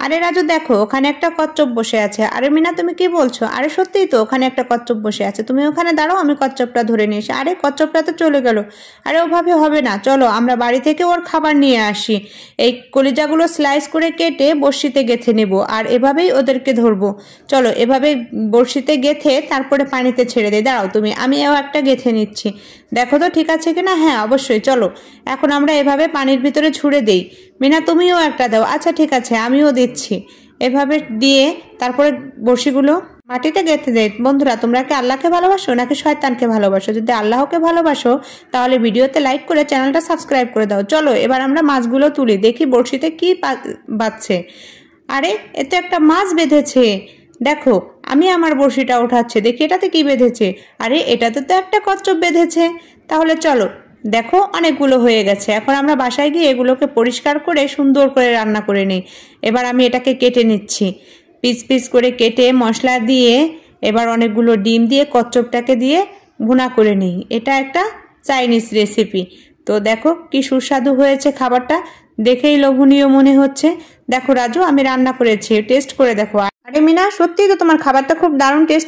আরে রাজু দেখো ওখানে একটা কচ্ছপ বসে আছে। আরে মিনা তুমি কি বলছো? আরে সত্যিই তো ওখানে একটা কচ্ছপ বসে আছে, তুমি ওখানে দাঁড়াও, আমি কচ্ছপটা ধরে নিয়ে এসে। আরে কচ্ছপটা তো চলে গেল। আরে ওভাবে হবে না, চলো আমরা বাড়ি থেকে ওর খাবার নিয়ে আসি। এই কলিজাগুলো স্লাইস করে কেটে বড়শিতে গেঁথে নেব আর এভাবেই ওদেরকে ধরবো। চলো এভাবে বড়শিতে গেঁথে তারপরে পানিতে ছেড়ে দেই। দাঁড়াও তুমি, আমিও একটা গেঁথে নিচ্ছি, দেখো তো ঠিক আছে কিনা। হ্যাঁ অবশ্যই, চলো এখন আমরা এভাবে পানির ভিতরে ছুঁড়ে দেই। মিনা তুমিও একটা দাও। আচ্ছা ঠিক আছে, আমিও দিচ্ছি। এভাবে দিয়ে তারপরে বড়শিগুলো মাটিতে গেঁথে দেয়। বন্ধুরা তোমরা কি আল্লাহকে ভালোবাসো নাকি শয়তানকে ভালোবাসো? যদি আল্লাহকে ভালোবাসো তাহলে ভিডিওতে লাইক করে চ্যানেলটা সাবস্ক্রাইব করে দাও। চলো এবার আমরা মাছগুলো তুলি, দেখি বড়শিতে কি বাঁধছে। আরে এতে একটা মাছ বেঁধেছে, দেখো আমি আমার বড়শিটা ওঠাচ্ছি, দেখি এটাতে কি বেঁধেছে। আরে এটাতে তো একটা কচ্ছপ বেঁধেছে। তাহলে চলো, দেখো অনেকগুলো হয়ে গেছে। এখন আমরা বাসায় গিয়ে এগুলোকে পরিষ্কার করে সুন্দর করে রান্না করে নিই। এবার আমি এটাকে কেটে নিচ্ছি, পিস পিস করে কেটে মশলা দিয়ে এবার অনেকগুলো ডিম দিয়ে কচ্ছপটাকে দিয়ে ভুনা করে নিই। এটা একটা চাইনিজ রেসিপি। তো দেখো কি সুস্বাদু হয়েছে খাবারটা, দেখেই লোভনীয় মনে হচ্ছে। দেখো রাজু আমি রান্না করেছি, টেস্ট করে দেখো। আরে মিনা সত্যিই তো তোমার খাবারটা খুব দারুণ টেস্ট।